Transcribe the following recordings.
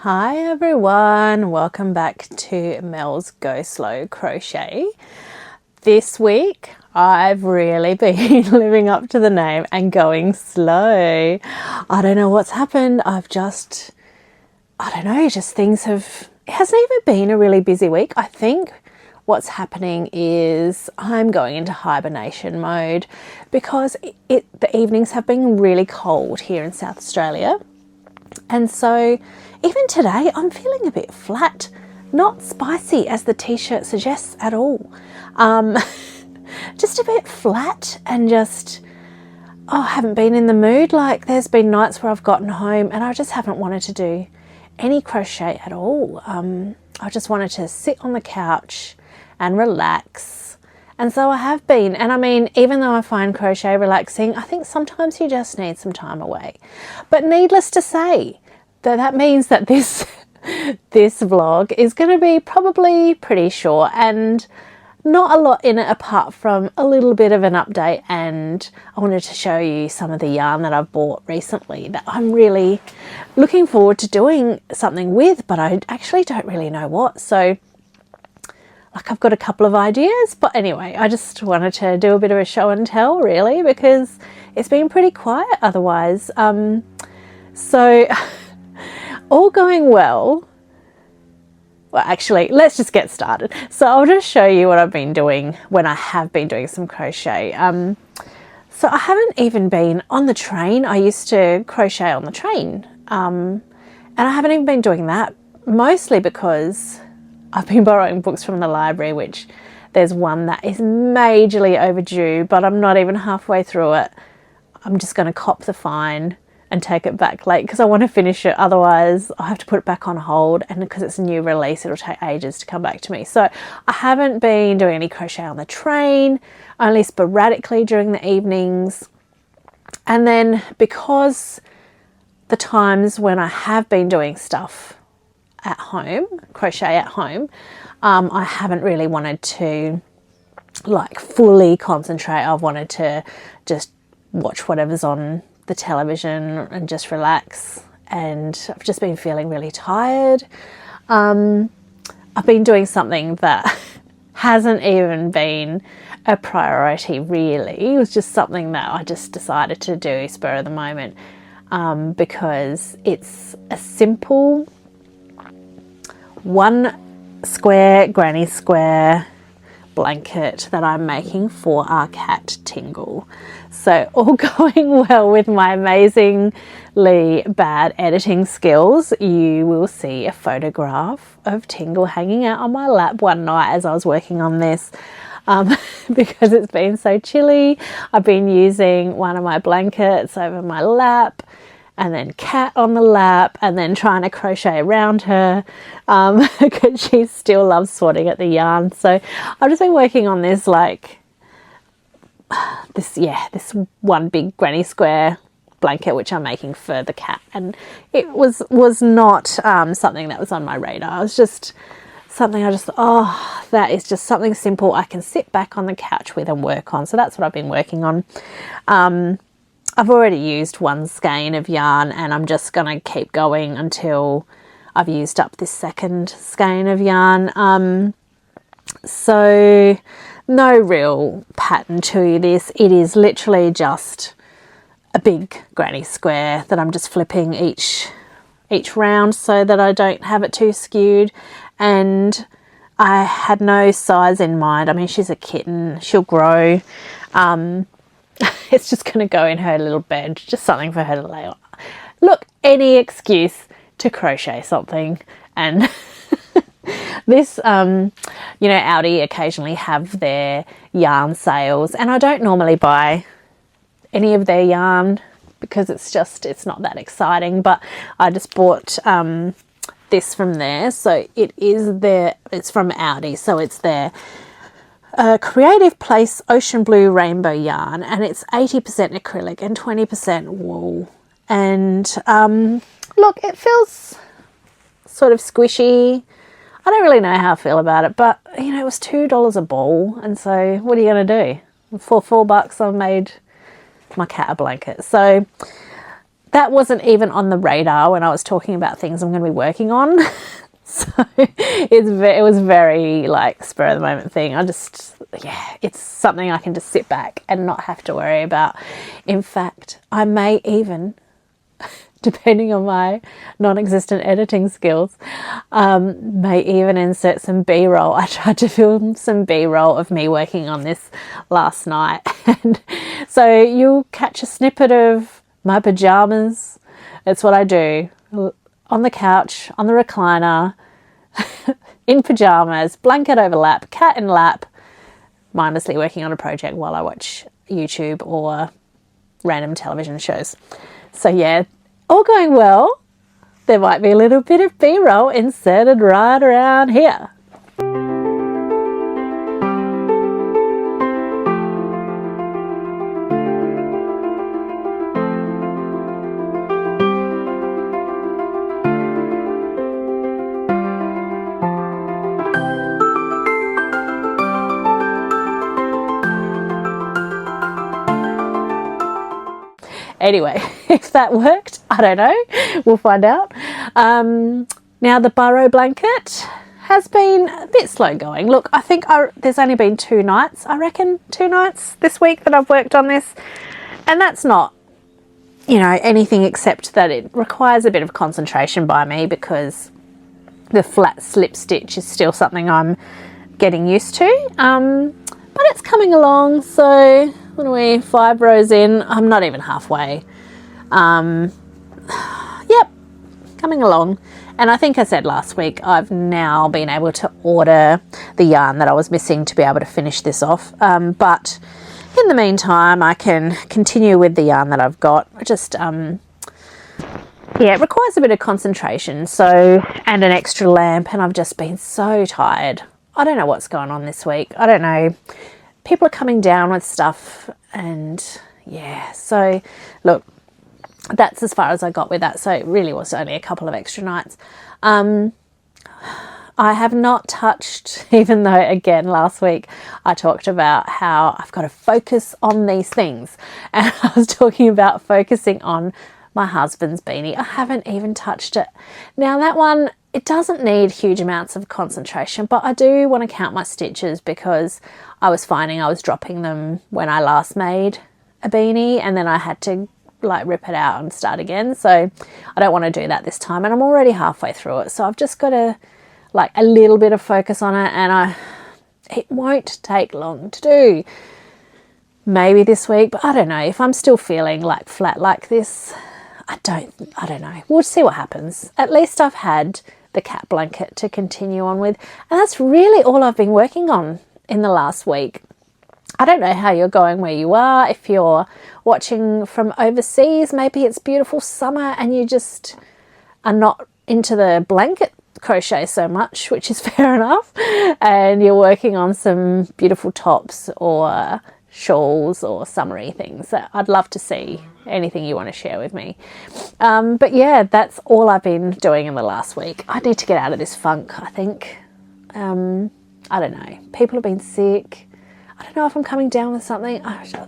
Hi everyone, welcome back to Mel's Go Slow Crochet. This week I've really been living up to the name and going slow. I don't know what's happened. Just things have, it hasn't even been a really busy week. I think what's happening is I'm going into hibernation mode because the evenings have been really cold here in South Australia. And so even today I'm feeling a bit flat, not spicy as the t-shirt suggests at all. Just a bit flat and I haven't been in the mood. Like there's been nights where I've gotten home and I just haven't wanted to do any crochet at all. I just wanted to sit on the couch and relax. And so I have been, and I mean, even though I find crochet relaxing, I think sometimes you just need some time away. But needless to say, that means that this vlog is going to be probably pretty short and not a lot in it apart from a little bit of an update. And I wanted to show you some of the yarn that I've bought recently that I'm really looking forward to doing something with, but I actually don't really know what. So I've got a couple of ideas, but anyway, I just wanted to do a bit of a show and tell really, because it's been pretty quiet otherwise. So all going well. Well, actually, let's just get started. So I'll just show you what I've been doing when I have been doing some crochet. So I haven't even been on the train. I used to crochet on the train, and I haven't even been doing that, mostly because I've been borrowing books from the library, which there's one that is majorly overdue, but I'm not even halfway through it. I'm just going to cop the fine and take it back late because I want to finish it. Otherwise, I have to put it back on hold, and because it's a new release, it'll take ages to come back to me. So I haven't been doing any crochet on the train, only sporadically during the evenings. And then because the times when I have been doing stuff at home, crochet at home, I haven't really wanted to like fully concentrate. I've wanted to just watch whatever's on the television and just relax, and I've just been feeling really tired. I've been doing something that hasn't even been a priority really. It was just something that I just decided to do spur of the moment, because it's a simple one square granny square blanket that I'm making for our cat Tingle. So all going well with my amazingly bad editing skills, you will see a photograph of Tingle hanging out on my lap one night as I was working on this. Because it's been so chilly, I've been using one of my blankets over my lap, and then cat on the lap, and then trying to crochet around her, because she still loves swatting at the yarn. So I've just been working on this this one big granny square blanket which I'm making for the cat, and it was not something that was on my radar. It was just something that is just something simple I can sit back on the couch with and work on. So that's what I've been working on. I've already used one skein of yarn, and I'm just going to keep going until I've used up this second skein of yarn. So no real pattern to this. It is literally just a big granny square that I'm just flipping each round so that I don't have it too skewed. And I had no size in mind. I mean, she's a kitten, she'll grow. It's just going to go in her little bed, just something for her to lay on. Look, any excuse to crochet something. And this, Aldi occasionally have their yarn sales, and I don't normally buy any of their yarn because it's not that exciting, but I just bought this from there. So it's from Aldi, so it's their Creative Place Ocean Blue Rainbow yarn, and it's 80% acrylic and 20% wool. And look, it feels sort of squishy. I don't really know how I feel about it, but it was $2 a ball, and so what are you going to do? For $4 I made my cat a blanket. So that wasn't even on the radar when I was talking about things I'm going to be working on. So it was very like spur of the moment thing. Yeah, it's something I can just sit back and not have to worry about. In fact, I may even, depending on my non-existent editing skills, may even insert some B-roll. I tried to film some B-roll of me working on this last night. And so you'll catch a snippet of my pajamas. It's what I do. On the couch, on the recliner, in pajamas, blanket over lap, cat in lap, mindlessly working on a project while I watch YouTube or random television shows. So yeah, all going well. There might be a little bit of B-roll inserted right around here. Anyway, if that worked, I don't know. We'll find out. Now the burrow blanket has been a bit slow going. Look, I think there's only been 2 nights, I reckon 2 nights this week that I've worked on this. And that's not, you know, anything except that it requires a bit of concentration by me because the flat slip stitch is still something I'm getting used to. But it's coming along, so what are we, 5 rows in? I'm not even halfway. Yep, coming along. And I think I said last week, I've now been able to order the yarn that I was missing to be able to finish this off. But in the meantime, I can continue with the yarn that I've got. Just, yeah, it requires a bit of concentration, and an extra lamp, and I've just been so tired. I don't know what's going on this week. I don't know. People are coming down with stuff, and yeah, so look, that's as far as I got with that. So it really was only a couple of extra nights. I have not touched, even though again last week I talked about how I've got to focus on these things, and I was talking about focusing on my husband's beanie. I haven't even touched it. Now that one, it doesn't need huge amounts of concentration, but I do want to count my stitches because I was finding I was dropping them when I last made a beanie, and then I had to like rip it out and start again. So I don't want to do that this time, and I'm already halfway through it. So I've just got to like a little bit of focus on it, and it won't take long to do. Maybe this week, but I don't know. If I'm still feeling like flat like this, I don't know. We'll see what happens. At least I've had the cat blanket to continue on with, and that's really all I've been working on in the last week. I don't know how you're going where you are. If you're watching from overseas, maybe it's beautiful summer and you just are not into the blanket crochet so much, which is fair enough, and you're working on some beautiful tops or shawls or summery things. I'd love to see anything you want to share with me. But yeah, that's all I've been doing in the last week. I need to get out of this funk, I think. I don't know. People have been sick. I don't know if I'm coming down with something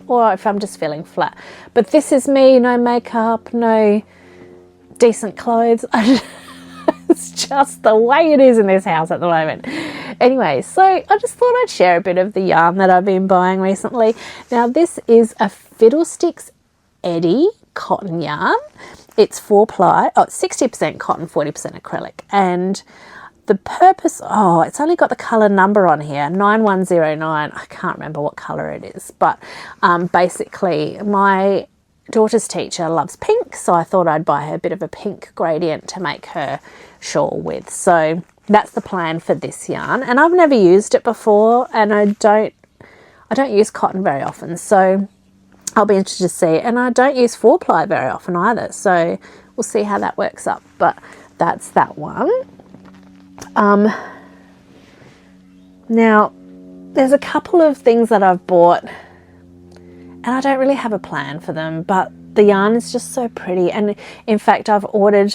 or if I'm just feeling flat. But this is me, no makeup, no decent clothes. It's just the way it is in this house at the moment. Anyway, so I just thought I'd share a bit of the yarn that I've been buying recently. Now this is a Fiddlesticks Eddy cotton yarn. It's 4-ply, it's 60% cotton, 40% acrylic. And the purpose, it's only got the colour number on here, 9109. I can't remember what colour it is, but basically my daughter's teacher loves pink, so I thought I'd buy her a bit of a pink gradient to make her shawl with. So that's the plan for this yarn, and I've never used it before, and I don't use cotton very often, so I'll be interested to see. And I don't use 4-ply very often either, so we'll see how that works up. But that's that one. Now there's a couple of things that I've bought and I don't really have a plan for them, but the yarn is just so pretty. And in fact, I've ordered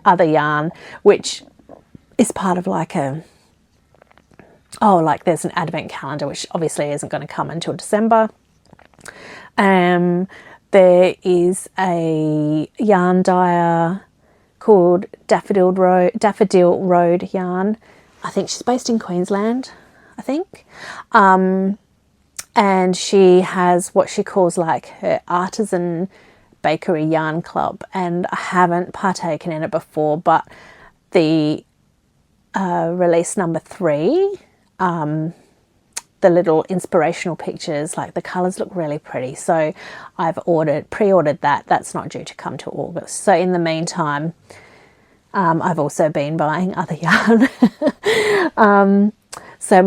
other yarn, which is part of like there's an advent calendar, which obviously isn't going to come until December. there is a yarn dyer called Daffodil Road Yarn. I think she's based in Queensland, I think. And she has what she calls like her artisan bakery yarn club, and I haven't partaken in it before, but the release number 3, the little inspirational pictures, like the colours look really pretty, so I've pre-ordered that. That's not due to come to August. So in the meantime, I've also been buying other yarn. So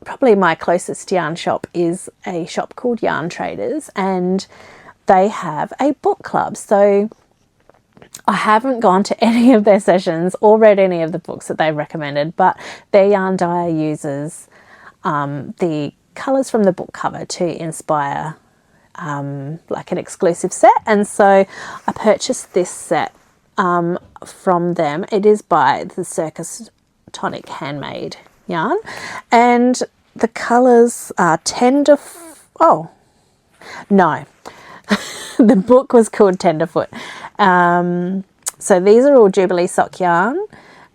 probably my closest yarn shop is a shop called Yarn Traders, and they have a book club. So I haven't gone to any of their sessions or read any of the books that they've recommended, but their yarn dyer uses the colours from the book cover to inspire like an exclusive set. And so I purchased this set from them. It is by the Circus Tonic Handmade yarn, and the colours are Tenderfoot. Oh no, the book was called Tenderfoot. So these are all Jubilee sock yarn,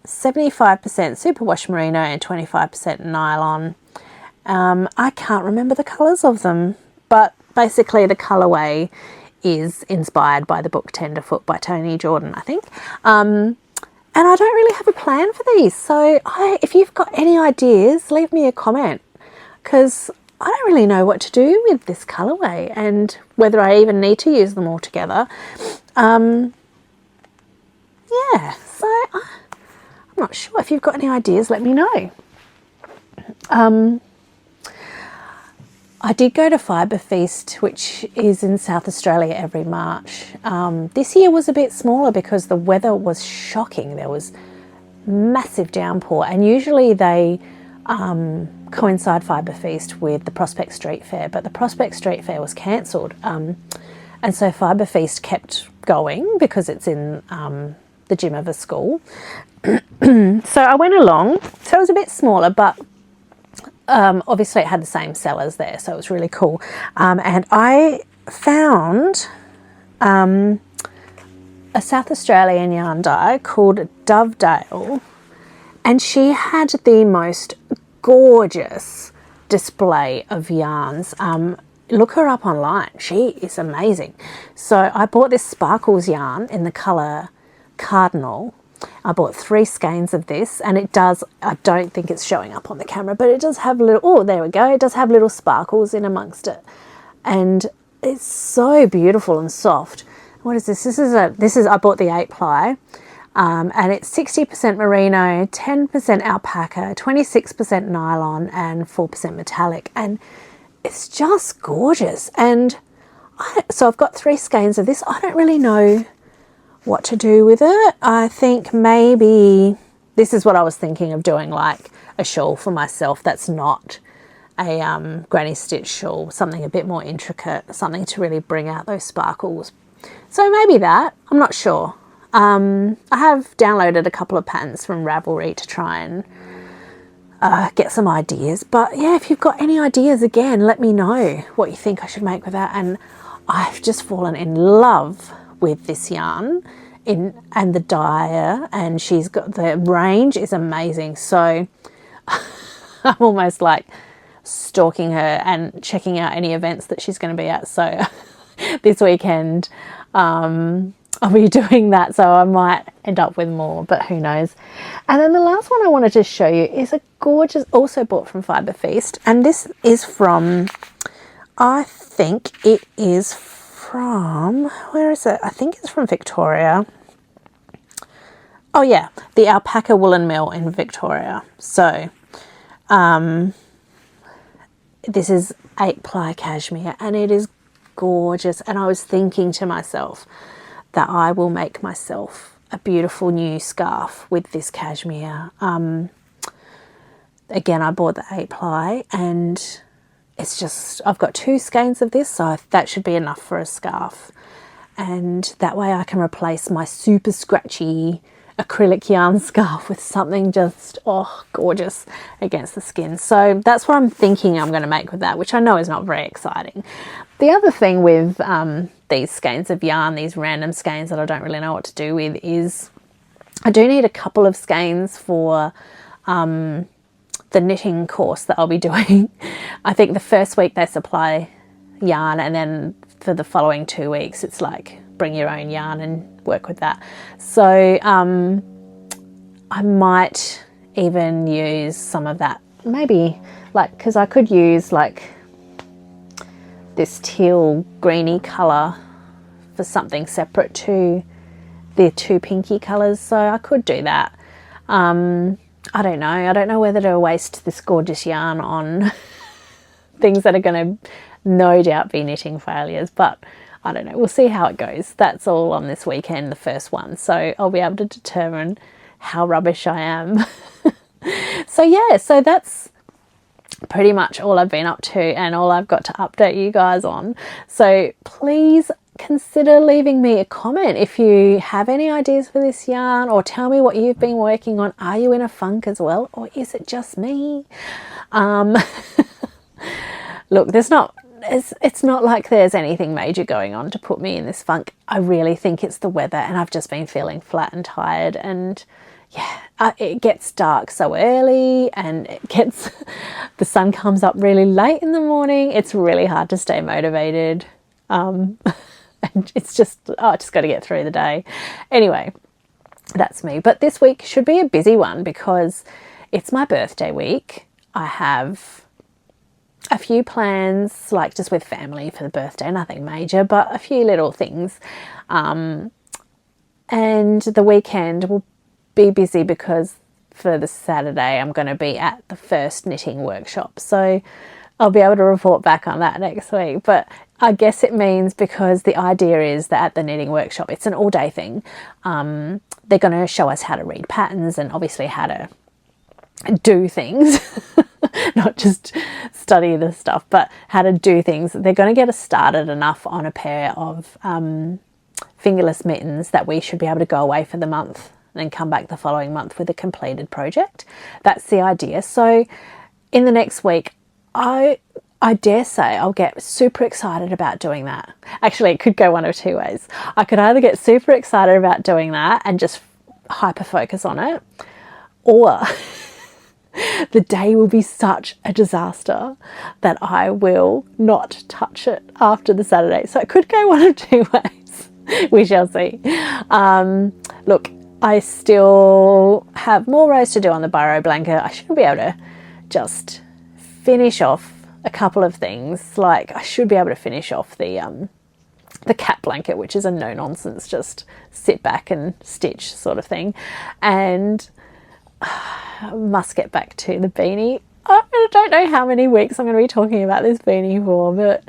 75% superwash merino and 25% nylon. I can't remember the colours of them, but basically the colourway is inspired by the book Tenderfoot by Tony Jordan, I think. And I don't really have a plan for these, so if you've got any ideas, leave me a comment, because I don't really know what to do with this colourway and whether I even need to use them all together. Yeah, so I'm not sure. If you've got any ideas, let me know. I did go to Fibre Feast, which is in South Australia every March. This year was a bit smaller because the weather was shocking. There was massive downpour, and usually they coincide Fibre Feast with the Prospect Street Fair, but the Prospect Street Fair was cancelled. And so Fibre Feast kept going because it's in the gym of a school. So I went along. So it was a bit smaller, but obviously it had the same sellers there, so it was really cool. And I found a South Australian yarn dyer called Dovedale, and she had the most gorgeous display of yarns. Look her up online. She is amazing. So I bought this Sparkles yarn in the colour Cardinal. I bought 3 skeins of this, and it does, I don't think it's showing up on the camera, but it does have little, oh, there we go. It does have little sparkles in amongst it. And it's so beautiful and soft. What is this? I bought the 8 ply, and it's 60% merino, 10% alpaca, 26% nylon, and 4% metallic. And it's just gorgeous. And so I've got 3 skeins of this. I don't really know what to do with it. I think maybe this is what I was thinking of doing, like a shawl for myself that's not a granny stitch shawl, something a bit more intricate, something to really bring out those sparkles. So maybe that, I'm not sure. I have downloaded a couple of patterns from Ravelry to try and get some ideas, but yeah, if you've got any ideas, again, let me know what you think I should make with that. And I've just fallen in love with this yarn and the dyer, and she's got, the range is amazing. So I'm almost like stalking her and checking out any events that she's going to be at. So this weekend I'll be doing that, so I might end up with more, but who knows. And then the last one I wanted to show you is a gorgeous, also bought from Fibre Feast, and this is from, I think it is from, where is it? I think it's from Victoria. Oh yeah, the Alpaca Woolen Mill in Victoria. So this is 8 ply cashmere, and it is gorgeous. And I was thinking to myself that I will make myself a beautiful new scarf with this cashmere. Again, I bought the 8 ply, and it's just, I've got 2 skeins of this, so that should be enough for a scarf. And that way I can replace my super scratchy acrylic yarn scarf with something just, oh, gorgeous against the skin. So that's what I'm thinking I'm going to make with that, which I know is not very exciting. The other thing with these skeins of yarn, these random skeins that I don't really know what to do with, is I do need a couple of skeins for the knitting course that I'll be doing. I think the first week they supply yarn, and then for the following 2 weeks it's like bring your own yarn and work with that. So I might even use some of that, maybe like, because I could use like this teal greeny colour for something separate to the two pinky colours, so I could do that. I don't know whether to waste this gorgeous yarn on things that are going to no doubt be knitting failures, but I don't know, we'll see how it goes. That's all on this weekend, the first one, so I'll be able to determine how rubbish I am. So yeah, so that's pretty much all I've been up to and all I've got to update you guys on. So please consider leaving me a comment if you have any ideas for this yarn, or tell me what you've been working on. Are you in a funk as well, or is it just me? Look, it's not like there's anything major going on to put me in this funk. I really think it's the weather, and I've just been feeling flat and tired, and yeah, it gets dark so early, and the sun comes up really late in the morning. It's really hard to stay motivated. And it's just, I just got to get through the day. Anyway, that's me. But this week should be a busy one because it's my birthday week. I have a few plans, like just with family for the birthday, nothing major, but a few little things. And the weekend will be busy because for the Saturday I'm going to be at the first knitting workshop. So I'll be able to report back on that next week. But I guess it means, because the idea is that at the knitting workshop, it's an all-day thing. They're going to show us how to read patterns and obviously how to do things, not just study the stuff, but how to do things. They're going to get us started enough on a pair of fingerless mittens that we should be able to go away for the month and then come back the following month with a completed project. That's the idea. So in the next week, I dare say I'll get super excited about doing that. Actually, it could go one of two ways. I could either get super excited about doing that and just hyper focus on it, or the day will be such a disaster that I will not touch it after the Saturday. So it could go one of two ways. We shall see. Look, I still have more rows to do on the biro blanket. I should be able to just finish off a couple of things. Like, I should be able to finish off the cat blanket, which is a no nonsense, just sit back and stitch sort of thing. And I must get back to the beanie. I don't know how many weeks I'm going to be talking about this beanie for, but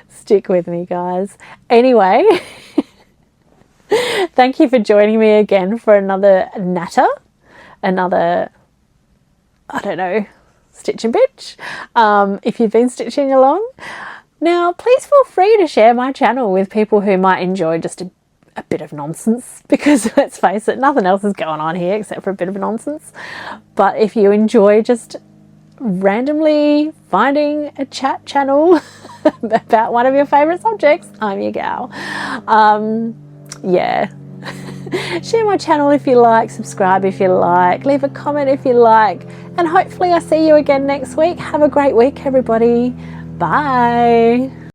stick with me, guys. Anyway, thank you for joining me again for another natter, another, I don't know, stitch and bitch, if you've been stitching along. Now, please feel free to share my channel with people who might enjoy just a bit of nonsense, because let's face it, nothing else is going on here except for a bit of nonsense. But if you enjoy just randomly finding a chat channel about one of your favourite subjects, I'm your gal. Yeah. Share my channel if you like, subscribe if you like, leave a comment if you like, and hopefully I see you again next week. Have a great week, everybody. Bye.